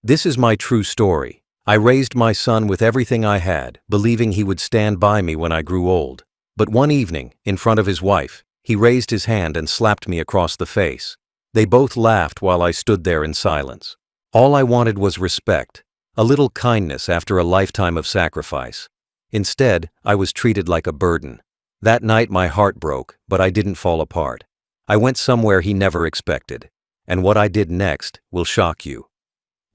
This is my true story. I raised my son with everything I had, believing he would stand by me when I grew old. But one evening, in front of his wife, he raised his hand and slapped me across the face. They both laughed while I stood there in silence. All I wanted was respect, a little kindness after a lifetime of sacrifice. Instead, I was treated like a burden. That night my heart broke, but I didn't fall apart. I went somewhere he never expected. And what I did next will shock you.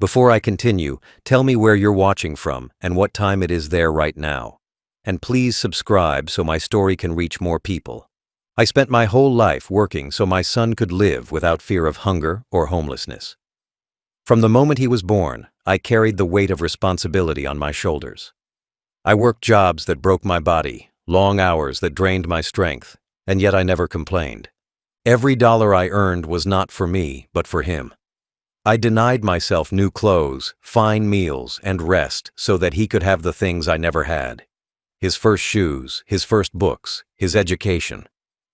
Before I continue, tell me where you're watching from and what time it is there right now. And please subscribe so my story can reach more people. I spent my whole life working so my son could live without fear of hunger or homelessness. From the moment he was born, I carried the weight of responsibility on my shoulders. I worked jobs that broke my body, long hours that drained my strength, and yet I never complained. Every dollar I earned was not for me, but for him. I denied myself new clothes, fine meals, and rest so that he could have the things I never had. His first shoes, his first books, his education.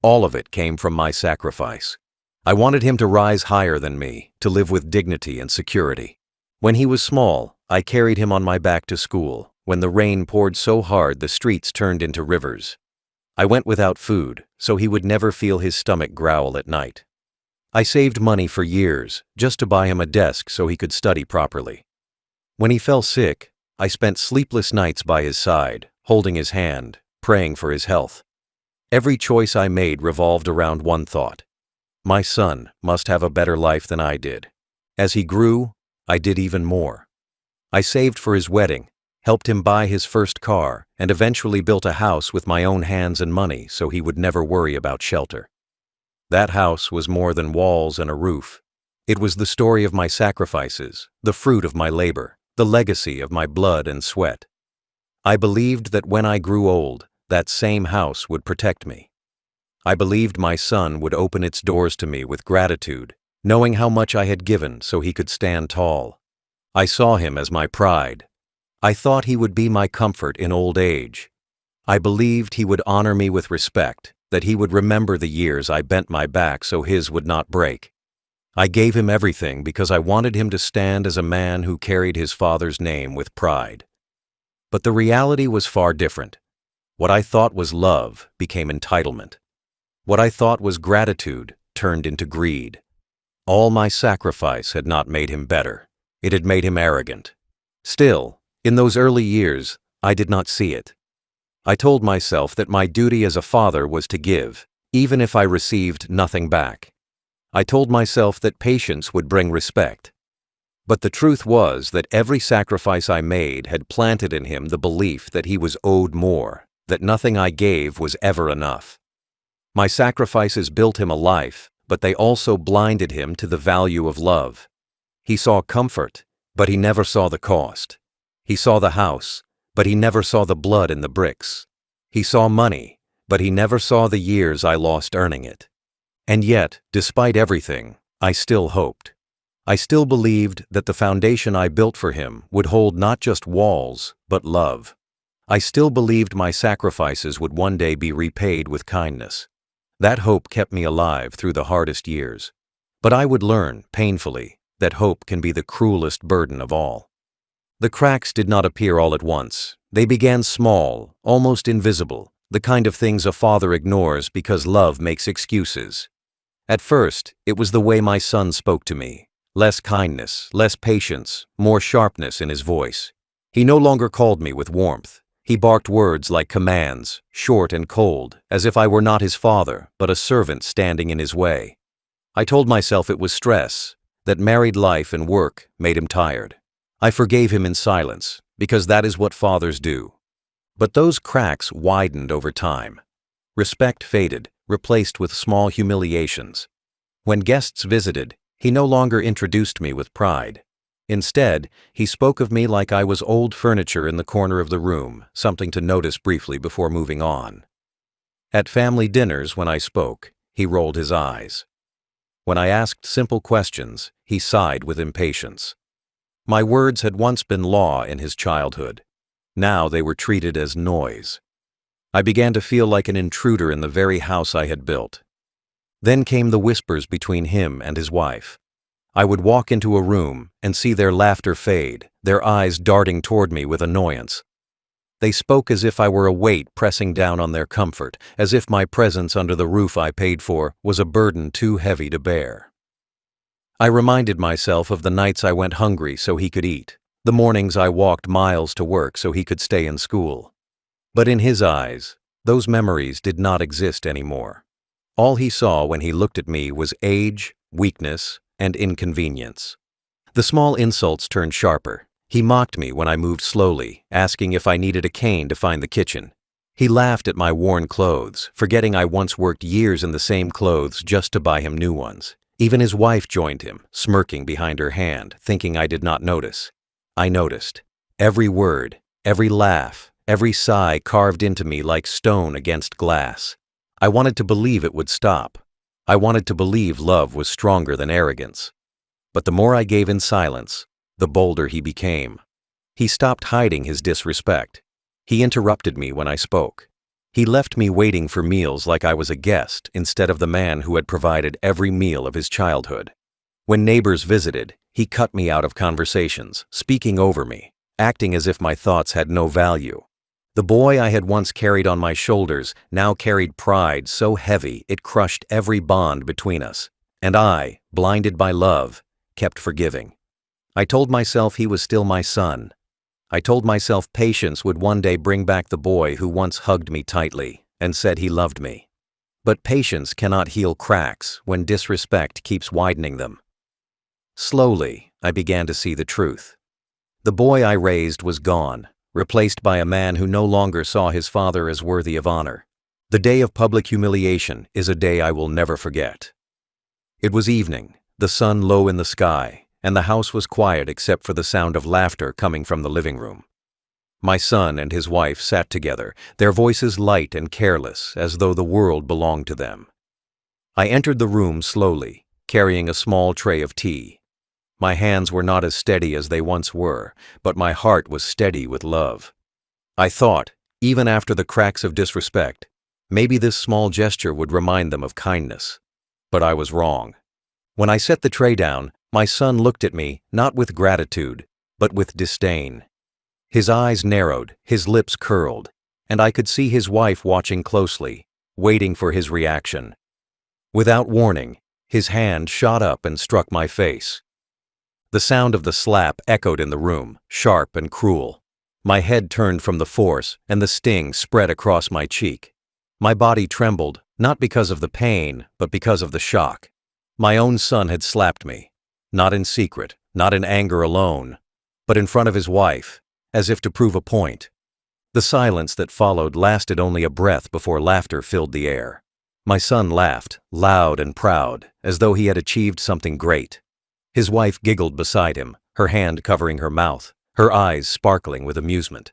All of it came from my sacrifice. I wanted him to rise higher than me, to live with dignity and security. When he was small, I carried him on my back to school, when the rain poured so hard the streets turned into rivers. I went without food, so he would never feel his stomach growl at night. I saved money for years, just to buy him a desk so he could study properly. When he fell sick, I spent sleepless nights by his side, holding his hand, praying for his health. Every choice I made revolved around one thought. My son must have a better life than I did. As he grew, I did even more. I saved for his wedding, helped him buy his first car, and eventually built a house with my own hands and money so he would never worry about shelter. That house was more than walls and a roof. It was the story of my sacrifices, the fruit of my labor, the legacy of my blood and sweat. I believed that when I grew old, that same house would protect me. I believed my son would open its doors to me with gratitude, knowing how much I had given so he could stand tall. I saw him as my pride. I thought he would be my comfort in old age. I believed he would honor me with respect, that he would remember the years I bent my back so his would not break. I gave him everything because I wanted him to stand as a man who carried his father's name with pride. But the reality was far different. What I thought was love became entitlement. What I thought was gratitude turned into greed. All my sacrifice had not made him better. It had made him arrogant. Still, in those early years, I did not see it. I told myself that my duty as a father was to give, even if I received nothing back. I told myself that patience would bring respect. But the truth was that every sacrifice I made had planted in him the belief that he was owed more, that nothing I gave was ever enough. My sacrifices built him a life, but they also blinded him to the value of love. He saw comfort, but he never saw the cost. He saw the house, but he never saw the blood in the bricks. He saw money, but he never saw the years I lost earning it. And yet, despite everything, I still hoped. I still believed that the foundation I built for him would hold not just walls, but love. I still believed my sacrifices would one day be repaid with kindness. That hope kept me alive through the hardest years. But I would learn, painfully, that hope can be the cruelest burden of all. The cracks did not appear all at once. They began small, almost invisible, the kind of things a father ignores because love makes excuses. At first, it was the way my son spoke to me. Less kindness, less patience, more sharpness in his voice. He no longer called me with warmth. He barked words like commands, short and cold, as if I were not his father, but a servant standing in his way. I told myself it was stress, that married life and work made him tired. I forgave him in silence, because that is what fathers do. But those cracks widened over time. Respect faded, replaced with small humiliations. When guests visited, he no longer introduced me with pride. Instead, he spoke of me like I was old furniture in the corner of the room, something to notice briefly before moving on. At family dinners, when I spoke, he rolled his eyes. When I asked simple questions, he sighed with impatience. My words had once been law in his childhood. Now they were treated as noise. I began to feel like an intruder in the very house I had built. Then came the whispers between him and his wife. I would walk into a room and see their laughter fade, their eyes darting toward me with annoyance. They spoke as if I were a weight pressing down on their comfort, as if my presence under the roof I paid for was a burden too heavy to bear. I reminded myself of the nights I went hungry so he could eat, the mornings I walked miles to work so he could stay in school. But in his eyes, those memories did not exist anymore. All he saw when he looked at me was age, weakness, and inconvenience. The small insults turned sharper. He mocked me when I moved slowly, asking if I needed a cane to find the kitchen. He laughed at my worn clothes, forgetting I once worked years in the same clothes just to buy him new ones. Even his wife joined him, smirking behind her hand, thinking I did not notice. I noticed. Every word, every laugh, every sigh carved into me like stone against glass. I wanted to believe it would stop. I wanted to believe love was stronger than arrogance. But the more I gave in silence, the bolder he became. He stopped hiding his disrespect. He interrupted me when I spoke. He left me waiting for meals like I was a guest instead of the man who had provided every meal of his childhood. When neighbors visited, he cut me out of conversations, speaking over me, acting as if my thoughts had no value. The boy I had once carried on my shoulders now carried pride so heavy it crushed every bond between us. And I, blinded by love, kept forgiving. I told myself he was still my son. I told myself patience would one day bring back the boy who once hugged me tightly and said he loved me. But patience cannot heal cracks when disrespect keeps widening them. Slowly, I began to see the truth. The boy I raised was gone, replaced by a man who no longer saw his father as worthy of honor. The day of public humiliation is a day I will never forget. It was evening, the sun low in the sky, and the house was quiet except for the sound of laughter coming from the living room. My son and his wife sat together, their voices light and careless, as though the world belonged to them. I entered the room slowly, carrying a small tray of tea. My hands were not as steady as they once were, but my heart was steady with love. I thought, even after the cracks of disrespect, maybe this small gesture would remind them of kindness. But I was wrong. When I set the tray down, my son looked at me not with gratitude, but with disdain. His eyes narrowed, his lips curled, and I could see his wife watching closely, waiting for his reaction. Without warning, his hand shot up and struck my face. The sound of the slap echoed in the room, sharp and cruel. My head turned from the force, and the sting spread across my cheek. My body trembled, not because of the pain, but because of the shock. My own son had slapped me. Not in secret, not in anger alone, but in front of his wife, as if to prove a point. The silence that followed lasted only a breath before laughter filled the air. My son laughed, loud and proud, as though he had achieved something great. His wife giggled beside him, her hand covering her mouth, her eyes sparkling with amusement.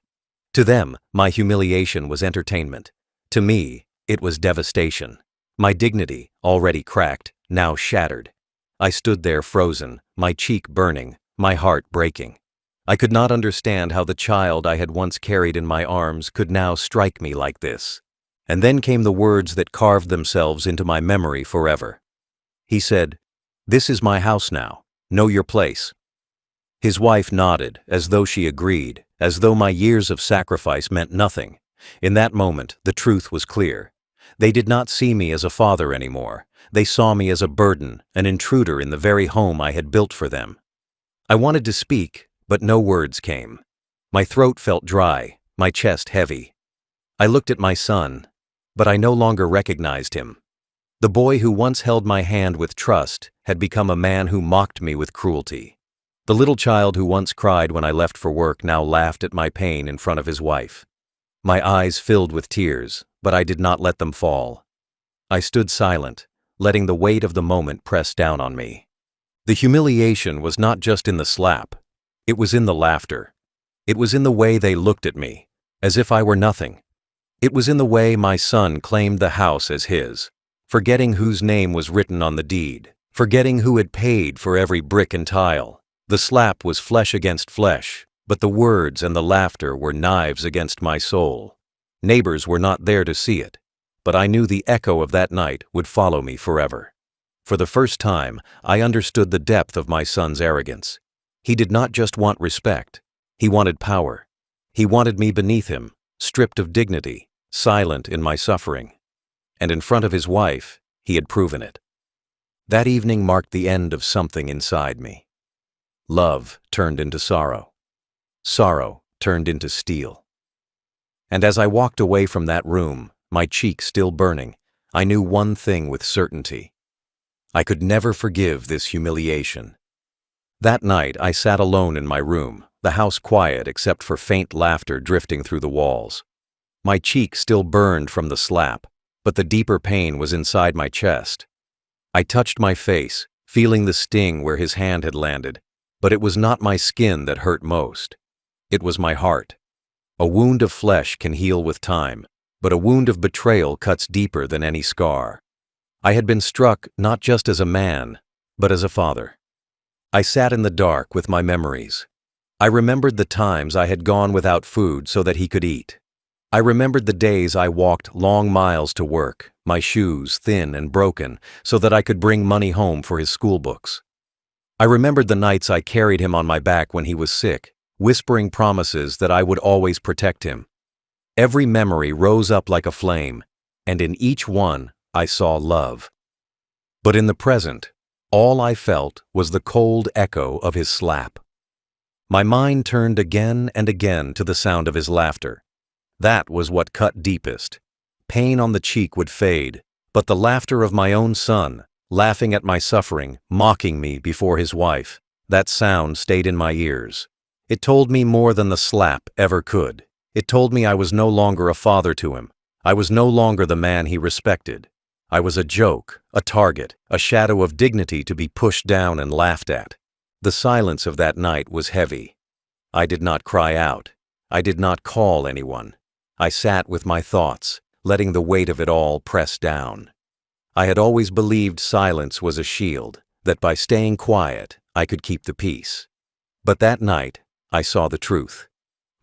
To them, my humiliation was entertainment. To me, it was devastation. My dignity, already cracked, now shattered. I stood there frozen, my cheek burning, my heart breaking. I could not understand how the child I had once carried in my arms could now strike me like this. And then came the words that carved themselves into my memory forever. He said, "This is my house now. Know your place." His wife nodded, as though she agreed, as though my years of sacrifice meant nothing. In that moment, the truth was clear. They did not see me as a father anymore. They saw me as a burden, an intruder in the very home I had built for them. I wanted to speak, but no words came. My throat felt dry, my chest heavy. I looked at my son, but I no longer recognized him. The boy who once held my hand with trust had become a man who mocked me with cruelty. The little child who once cried when I left for work now laughed at my pain in front of his wife. My eyes filled with tears, but I did not let them fall. I stood silent, letting the weight of the moment press down on me. The humiliation was not just in the slap. It was in the laughter. It was in the way they looked at me, as if I were nothing. It was in the way my son claimed the house as his, forgetting whose name was written on the deed, forgetting who had paid for every brick and tile. The slap was flesh against flesh, but the words and the laughter were knives against my soul. Neighbors were not there to see it, but I knew the echo of that night would follow me forever. For the first time, I understood the depth of my son's arrogance. He did not just want respect. He wanted power. He wanted me beneath him, stripped of dignity, silent in my suffering. And in front of his wife, he had proven it. That evening marked the end of something inside me. Love turned into sorrow. Sorrow turned into steel. And as I walked away from that room, my cheek still burning, I knew one thing with certainty. I could never forgive this humiliation. That night, I sat alone in my room, the house quiet except for faint laughter drifting through the walls. My cheek still burned from the slap, but the deeper pain was inside my chest. I touched my face, feeling the sting where his hand had landed, but it was not my skin that hurt most. It was my heart. A wound of flesh can heal with time, but a wound of betrayal cuts deeper than any scar. I had been struck not just as a man, but as a father. I sat in the dark with my memories. I remembered the times I had gone without food so that he could eat. I remembered the days I walked long miles to work, my shoes thin and broken, so that I could bring money home for his school books. I remembered the nights I carried him on my back when he was sick, whispering promises that I would always protect him. Every memory rose up like a flame, and in each one I saw love. But in the present, all I felt was the cold echo of his slap. My mind turned again and again to the sound of his laughter. That was what cut deepest. Pain on the cheek would fade, but the laughter of my own son, laughing at my suffering, mocking me before his wife, that sound stayed in my ears. It told me more than the slap ever could. It told me I was no longer a father to him. I was no longer the man he respected. I was a joke, a target, a shadow of dignity to be pushed down and laughed at. The silence of that night was heavy. I did not cry out. I did not call anyone. I sat with my thoughts, letting the weight of it all press down. I had always believed silence was a shield, that by staying quiet, I could keep the peace. But that night, I saw the truth.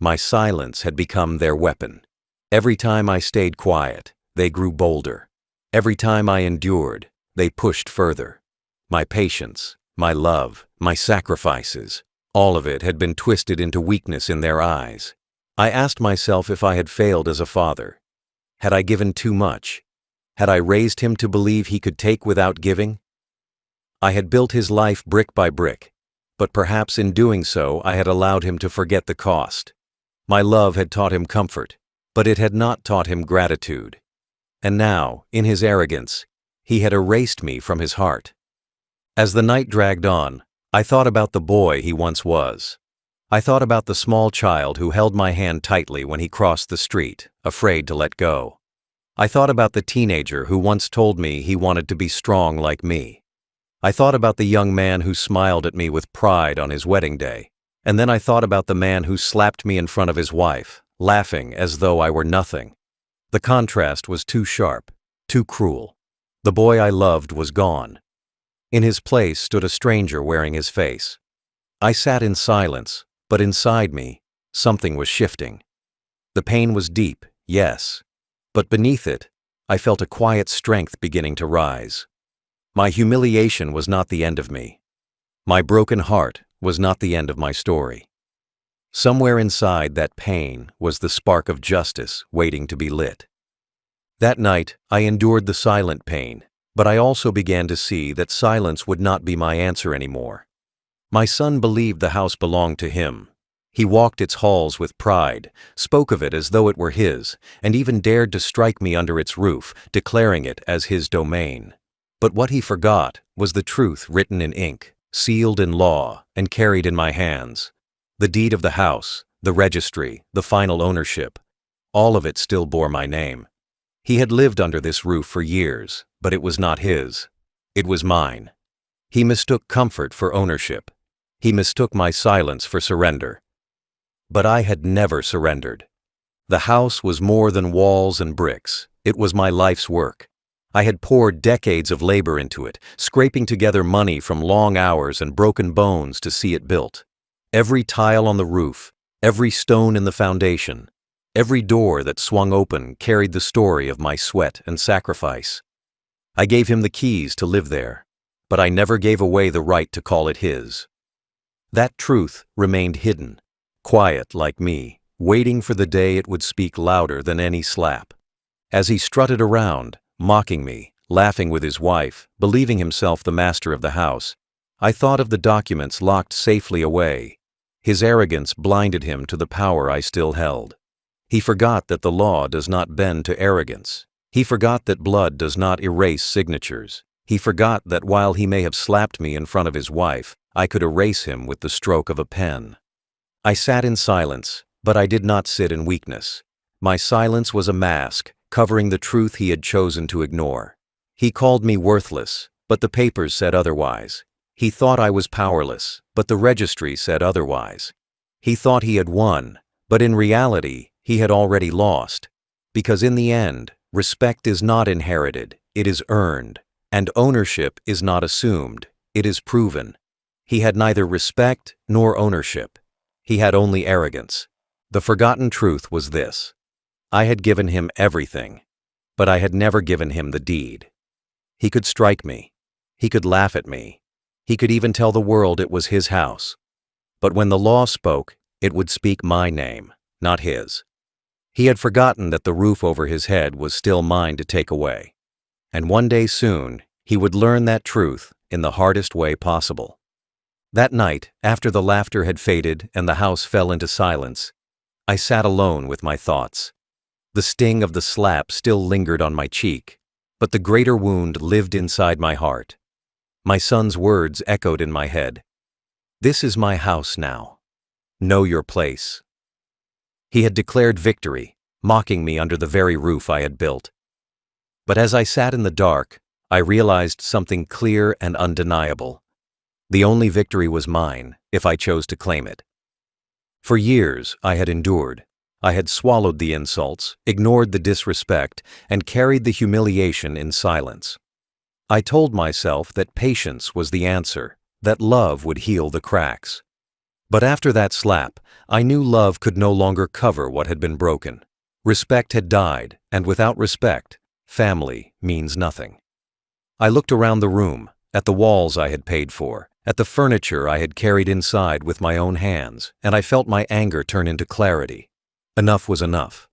My silence had become their weapon. Every time I stayed quiet, they grew bolder. Every time I endured, they pushed further. My patience, my love, my sacrifices, all of it had been twisted into weakness in their eyes. I asked myself if I had failed as a father. Had I given too much? Had I raised him to believe he could take without giving? I had built his life brick by brick, but perhaps in doing so I had allowed him to forget the cost. My love had taught him comfort, but it had not taught him gratitude. And now, in his arrogance, he had erased me from his heart. As the night dragged on, I thought about the boy he once was. I thought about the small child who held my hand tightly when he crossed the street, afraid to let go. I thought about the teenager who once told me he wanted to be strong like me. I thought about the young man who smiled at me with pride on his wedding day. And then I thought about the man who slapped me in front of his wife, laughing as though I were nothing. The contrast was too sharp, too cruel. The boy I loved was gone. In his place stood a stranger wearing his face. I sat in silence, but inside me, something was shifting. The pain was deep, yes, but beneath it, I felt a quiet strength beginning to rise. My humiliation was not the end of me. My broken heart was not the end of my story. Somewhere inside that pain was the spark of justice waiting to be lit. That night, I endured the silent pain, but I also began to see that silence would not be my answer anymore. My son believed the house belonged to him. He walked its halls with pride, spoke of it as though it were his, and even dared to strike me under its roof, declaring it as his domain. But what he forgot was the truth written in ink, sealed in law, and carried in my hands. The deed of the house, the registry, the final ownership, all of it still bore my name. He had lived under this roof for years, but it was not his. It was mine. He mistook comfort for ownership. He mistook my silence for surrender. But I had never surrendered. The house was more than walls and bricks. It was my life's work. I had poured decades of labor into it, scraping together money from long hours and broken bones to see it built. Every tile on the roof, every stone in the foundation, every door that swung open carried the story of my sweat and sacrifice. I gave him the keys to live there, but I never gave away the right to call it his. That truth remained hidden, quiet like me, waiting for the day it would speak louder than any slap. As he strutted around, mocking me, laughing with his wife, believing himself the master of the house, I thought of the documents locked safely away. His arrogance blinded him to the power I still held. He forgot that the law does not bend to arrogance. He forgot that blood does not erase signatures. He forgot that while he may have slapped me in front of his wife, I could erase him with the stroke of a pen. I sat in silence, but I did not sit in weakness. My silence was a mask, covering the truth he had chosen to ignore. He called me worthless, but the papers said otherwise. He thought I was powerless, but the registry said otherwise. He thought he had won, but in reality, he had already lost. Because in the end, respect is not inherited, it is earned, and ownership is not assumed, it is proven. He had neither respect nor ownership. He had only arrogance. The forgotten truth was this: I had given him everything, but I had never given him the deed. He could strike me. He could laugh at me. He could even tell the world it was his house. But when the law spoke, it would speak my name, not his. He had forgotten that the roof over his head was still mine to take away. And one day soon, he would learn that truth in the hardest way possible. That night, after the laughter had faded and the house fell into silence, I sat alone with my thoughts. The sting of the slap still lingered on my cheek, but the greater wound lived inside my heart. My son's words echoed in my head. This is my house now. Know your place. He had declared victory, mocking me under the very roof I had built. But as I sat in the dark, I realized something clear and undeniable. The only victory was mine, if I chose to claim it. For years, I had endured. I had swallowed the insults, ignored the disrespect, and carried the humiliation in silence. I told myself that patience was the answer, that love would heal the cracks. But after that slap, I knew love could no longer cover what had been broken. Respect had died, and without respect, family means nothing. I looked around the room, at the walls I had paid for, at the furniture I had carried inside with my own hands, and I felt my anger turn into clarity. Enough was enough.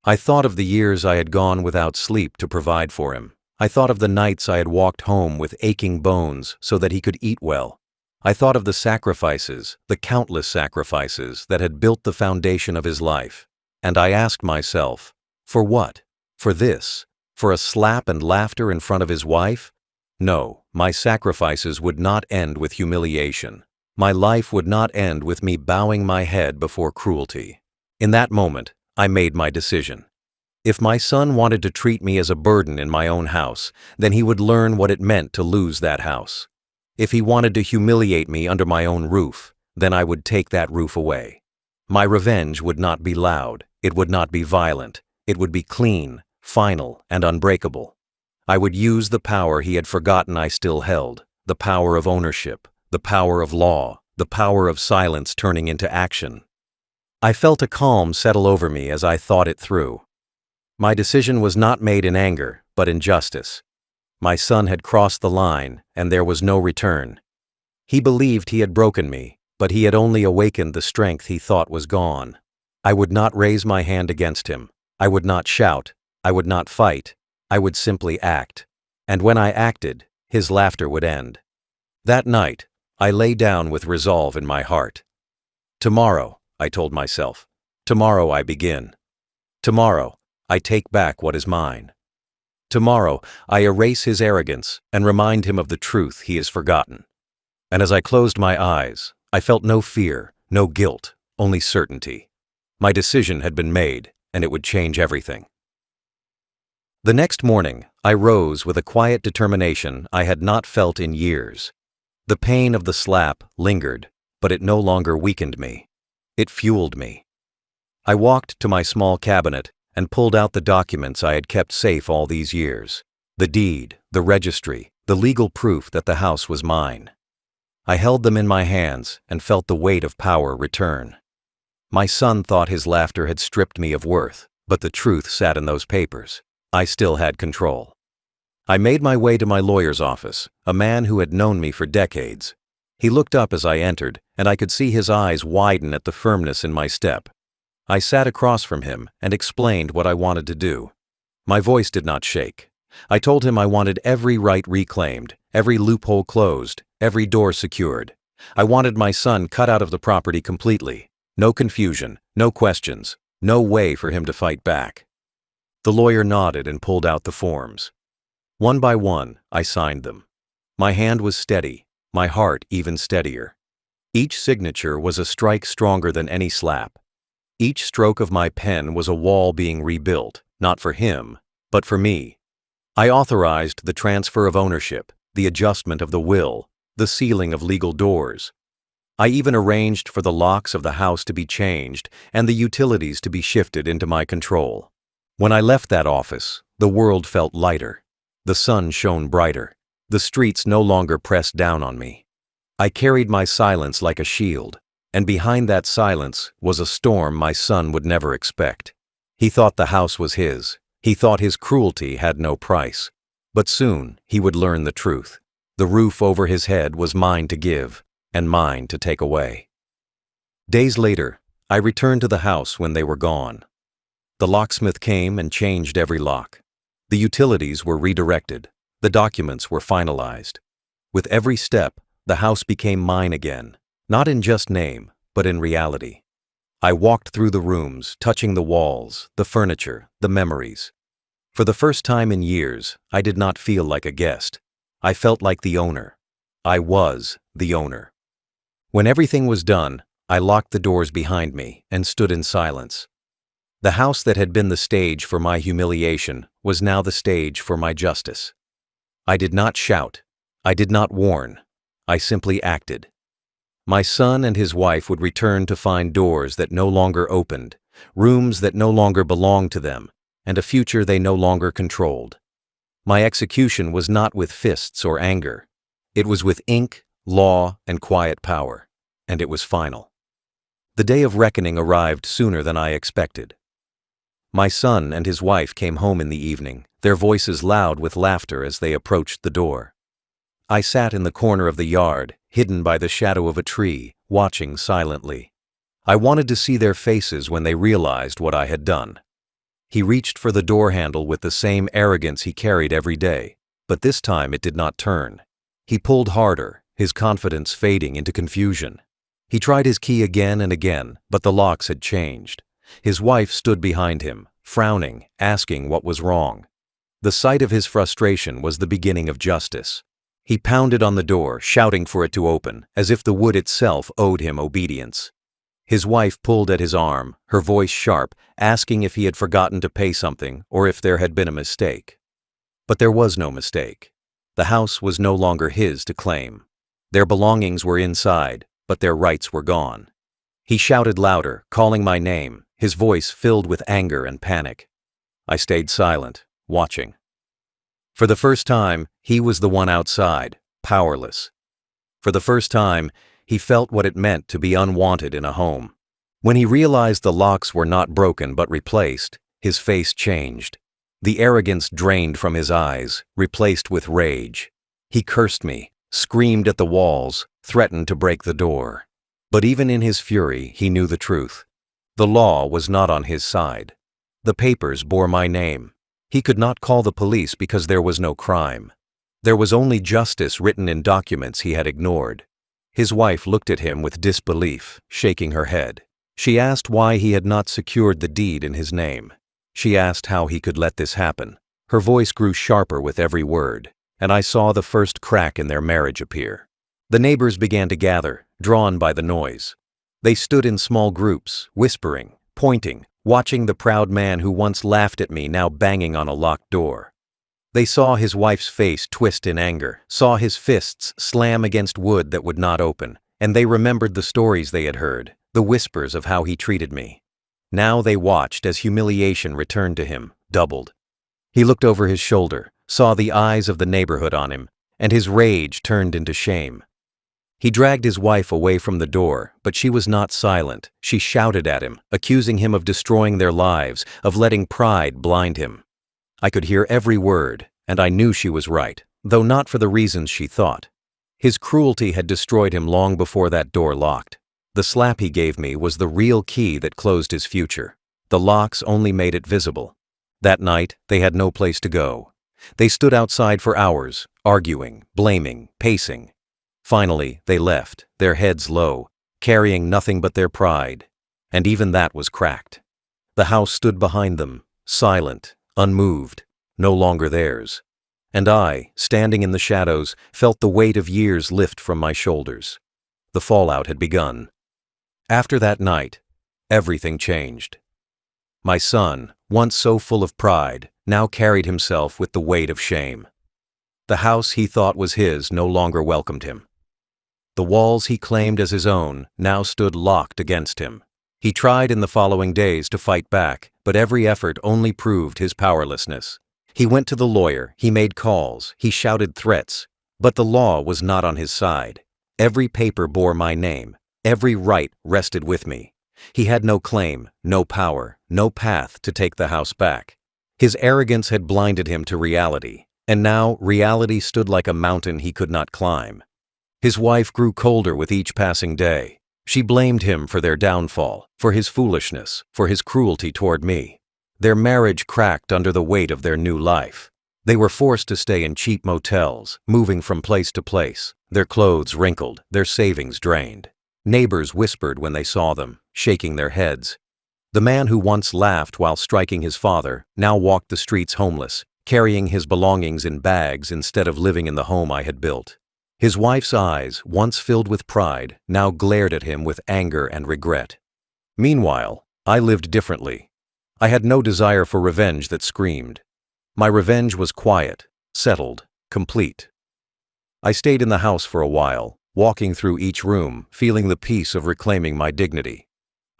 I thought of the years I had gone without sleep to provide for him. I thought of the nights I had walked home with aching bones so that he could eat well. I thought of the sacrifices, the countless sacrifices that had built the foundation of his life. And I asked myself, for what? For this? For a slap and laughter in front of his wife? No, my sacrifices would not end with humiliation. My life would not end with me bowing my head before cruelty. In that moment, I made my decision. If my son wanted to treat me as a burden in my own house, then he would learn what it meant to lose that house. If he wanted to humiliate me under my own roof, then I would take that roof away. My revenge would not be loud, it would not be violent, it would be clean, final, and unbreakable. I would use the power he had forgotten I still held, the power of ownership, the power of law, the power of silence turning into action. I felt a calm settle over me as I thought it through. My decision was not made in anger, but in justice. My son had crossed the line, and there was no return. He believed he had broken me, but he had only awakened the strength he thought was gone. I would not raise my hand against him. I would not shout. I would not fight. I would simply act. And when I acted, his laughter would end. That night, I lay down with resolve in my heart. Tomorrow, I told myself, tomorrow I begin. Tomorrow, I take back what is mine. Tomorrow, I erase his arrogance and remind him of the truth he has forgotten. And as I closed my eyes, I felt no fear, no guilt, only certainty. My decision had been made, and it would change everything. The next morning, I rose with a quiet determination I had not felt in years. The pain of the slap lingered, but it no longer weakened me. It fueled me. I walked to my small cabinet and pulled out the documents I had kept safe all these years. The deed, the registry, the legal proof that the house was mine. I held them in my hands and felt the weight of power return. My son thought his laughter had stripped me of worth, but the truth sat in those papers. I still had control. I made my way to my lawyer's office, a man who had known me for decades. He looked up as I entered, and I could see his eyes widen at the firmness in my step. I sat across from him and explained what I wanted to do. My voice did not shake. I told him I wanted every right reclaimed, every loophole closed, every door secured. I wanted my son cut out of the property completely. No confusion, no questions, no way for him to fight back. The lawyer nodded and pulled out the forms. One by one, I signed them. My hand was steady, my heart even steadier. Each signature was a strike stronger than any slap. Each stroke of my pen was a wall being rebuilt, not for him, but for me. I authorized the transfer of ownership, the adjustment of the will, the sealing of legal doors. I even arranged for the locks of the house to be changed and the utilities to be shifted into my control. When I left that office, the world felt lighter. The sun shone brighter. The streets no longer pressed down on me. I carried my silence like a shield, and behind that silence was a storm my son would never expect. He thought the house was his. He thought his cruelty had no price. But soon he would learn the truth. The roof over his head was mine to give, and mine to take away. Days later, I returned to the house when they were gone. The locksmith came and changed every lock. The utilities were redirected. The documents were finalized. With every step, the house became mine again, not in just name, but in reality. I walked through the rooms, touching the walls, the furniture, the memories. For the first time in years, I did not feel like a guest. I felt like the owner. I was the owner. When everything was done, I locked the doors behind me and stood in silence. The house that had been the stage for my humiliation was now the stage for my justice. I did not shout. I did not warn. I simply acted. My son and his wife would return to find doors that no longer opened, rooms that no longer belonged to them, and a future they no longer controlled. My execution was not with fists or anger. It was with ink, law, and quiet power, and it was final. The day of reckoning arrived sooner than I expected. My son and his wife came home in the evening, their voices loud with laughter as they approached the door. I sat in the corner of the yard, hidden by the shadow of a tree, watching silently. I wanted to see their faces when they realized what I had done. He reached for the door handle with the same arrogance he carried every day, but this time it did not turn. He pulled harder, his confidence fading into confusion. He tried his key again and again, but the locks had changed. His wife stood behind him, frowning, asking what was wrong. The sight of his frustration was the beginning of justice. He pounded on the door, shouting for it to open, as if the wood itself owed him obedience. His wife pulled at his arm, her voice sharp, asking if he had forgotten to pay something or if there had been a mistake. But there was no mistake. The house was no longer his to claim. Their belongings were inside, but their rights were gone. He shouted louder, calling my name, his voice filled with anger and panic. I stayed silent, watching. For the first time, he was the one outside, powerless. For the first time, he felt what it meant to be unwanted in a home. When he realized the locks were not broken but replaced, his face changed. The arrogance drained from his eyes, replaced with rage. He cursed me, screamed at the walls, threatened to break the door. But even in his fury, he knew the truth. The law was not on his side. The papers bore my name. He could not call the police because there was no crime. There was only justice written in documents he had ignored. His wife looked at him with disbelief, shaking her head. She asked why he had not secured the deed in his name. She asked how he could let this happen. Her voice grew sharper with every word, and I saw the first crack in their marriage appear. The neighbors began to gather, drawn by the noise. They stood in small groups, whispering, pointing, watching the proud man who once laughed at me now banging on a locked door. They saw his wife's face twist in anger, saw his fists slam against wood that would not open, and they remembered the stories they had heard, the whispers of how he treated me. Now they watched as humiliation returned to him, doubled. He looked over his shoulder, saw the eyes of the neighborhood on him, and his rage turned into shame. He dragged his wife away from the door, but she was not silent. She shouted at him, accusing him of destroying their lives, of letting pride blind him. I could hear every word, and I knew she was right, though not for the reasons she thought. His cruelty had destroyed him long before that door locked. The slap he gave me was the real key that closed his future. The locks only made it visible. That night, they had no place to go. They stood outside for hours, arguing, blaming, pacing. Finally, they left, their heads low, carrying nothing but their pride. And even that was cracked. The house stood behind them, silent, unmoved, no longer theirs. And I, standing in the shadows, felt the weight of years lift from my shoulders. The fallout had begun. After that night, everything changed. My son, once so full of pride, now carried himself with the weight of shame. The house he thought was his no longer welcomed him. The walls he claimed as his own now stood locked against him. He tried in the following days to fight back, but every effort only proved his powerlessness. He went to the lawyer, he made calls, he shouted threats, but the law was not on his side. Every paper bore my name, every right rested with me. He had no claim, no power, no path to take the house back. His arrogance had blinded him to reality, and now reality stood like a mountain he could not climb. His wife grew colder with each passing day. She blamed him for their downfall, for his foolishness, for his cruelty toward me. Their marriage cracked under the weight of their new life. They were forced to stay in cheap motels, moving from place to place, their clothes wrinkled, their savings drained. Neighbors whispered when they saw them, shaking their heads. The man who once laughed while striking his father now walked the streets homeless, carrying his belongings in bags instead of living in the home I had built. His wife's eyes, once filled with pride, now glared at him with anger and regret. Meanwhile, I lived differently. I had no desire for revenge that screamed. My revenge was quiet, settled, complete. I stayed in the house for a while, walking through each room, feeling the peace of reclaiming my dignity.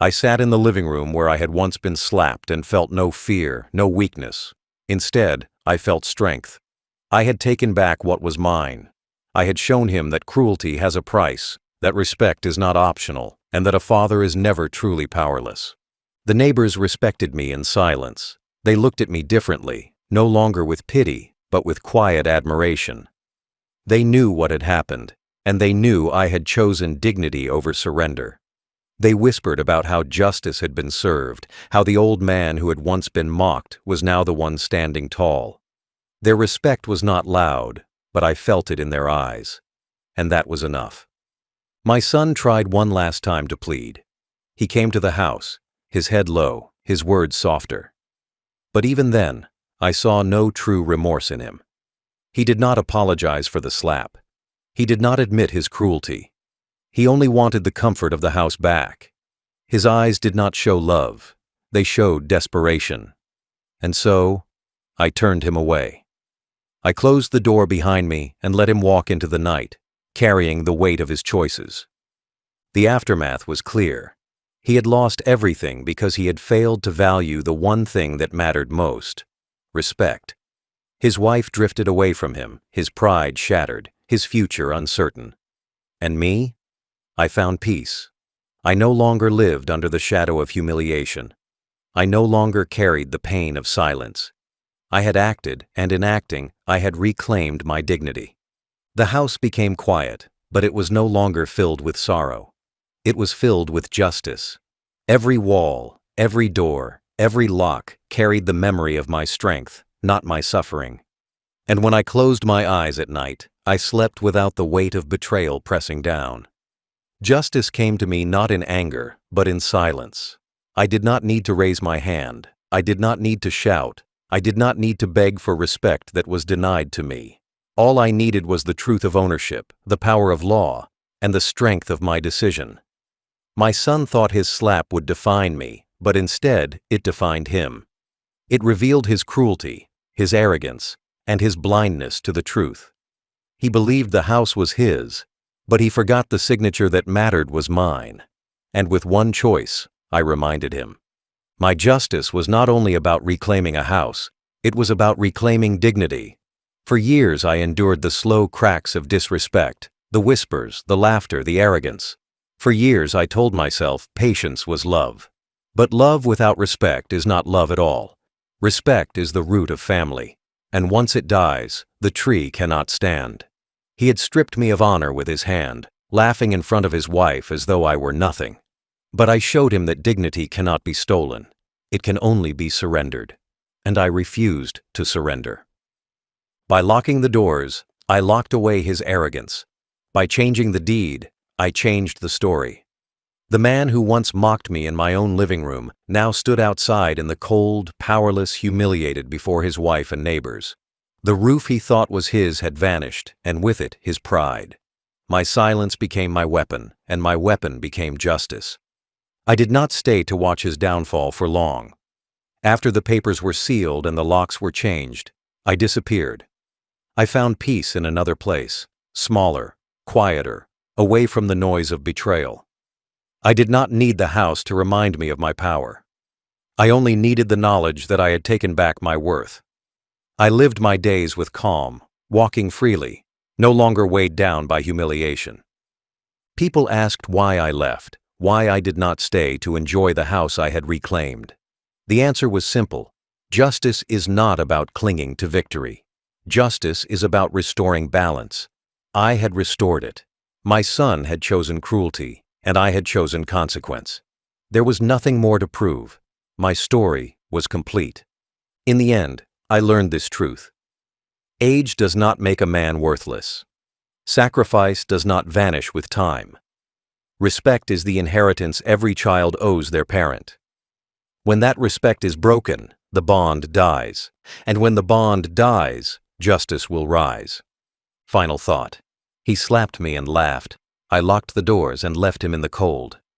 I sat in the living room where I had once been slapped and felt no fear, no weakness. Instead, I felt strength. I had taken back what was mine. I had shown him that cruelty has a price, that respect is not optional, and that a father is never truly powerless. The neighbors respected me in silence. They looked at me differently, no longer with pity, but with quiet admiration. They knew what had happened, and they knew I had chosen dignity over surrender. They whispered about how justice had been served, how the old man who had once been mocked was now the one standing tall. Their respect was not loud, but I felt it in their eyes, and that was enough. My son tried one last time to plead. He came to the house, his head low, his words softer. But even then, I saw no true remorse in him. He did not apologize for the slap. He did not admit his cruelty. He only wanted the comfort of the house back. His eyes did not show love. They showed desperation. And so, I turned him away. I closed the door behind me and let him walk into the night, carrying the weight of his choices. The aftermath was clear. He had lost everything because he had failed to value the one thing that mattered most: respect. His wife drifted away from him, his pride shattered, his future uncertain. And me? I found peace. I no longer lived under the shadow of humiliation. I no longer carried the pain of silence. I had acted, and in acting, I had reclaimed my dignity. The house became quiet, but it was no longer filled with sorrow. It was filled with justice. Every wall, every door, every lock carried the memory of my strength, not my suffering. And when I closed my eyes at night, I slept without the weight of betrayal pressing down. Justice came to me not in anger, but in silence. I did not need to raise my hand. I did not need to shout. I did not need to beg for respect that was denied to me. All I needed was the truth of ownership, the power of law, and the strength of my decision. My son thought his slap would define me, but instead it defined him. It revealed his cruelty, his arrogance, and his blindness to the truth. He believed the house was his, but he forgot the signature that mattered was mine. And with one choice, I reminded him. My justice was not only about reclaiming a house, it was about reclaiming dignity. For years I endured the slow cracks of disrespect, the whispers, the laughter, the arrogance. For years I told myself patience was love. But love without respect is not love at all. Respect is the root of family. and once it dies, the tree cannot stand. He had stripped me of honor with his hand, laughing in front of his wife as though I were nothing. But I showed him that dignity cannot be stolen. It can only be surrendered. And I refused to surrender. By locking the doors, I locked away his arrogance. By changing the deed, I changed the story. The man who once mocked me in my own living room now stood outside in the cold, powerless, humiliated before his wife and neighbors. The roof he thought was his had vanished, and with it his pride. My silence became my weapon, and my weapon became justice. I did not stay to watch his downfall for long. After the papers were sealed and the locks were changed, I disappeared. I found peace in another place, smaller, quieter, away from the noise of betrayal. I did not need the house to remind me of my power. I only needed the knowledge that I had taken back my worth. I lived my days with calm, walking freely, no longer weighed down by humiliation. People asked why I left, why I did not stay to enjoy the house I had reclaimed. The answer was simple. Justice is not about clinging to victory. Justice is about restoring balance. I had restored it. My son had chosen cruelty, and I had chosen consequence. There was nothing more to prove. My story was complete. In the end, I learned this truth. Age does not make a man worthless. Sacrifice does not vanish with time. Respect is the inheritance every child owes their parent. When that respect is broken, the bond dies. And when the bond dies, justice will rise. Final thought. He slapped me and laughed. I locked the doors and left him in the cold.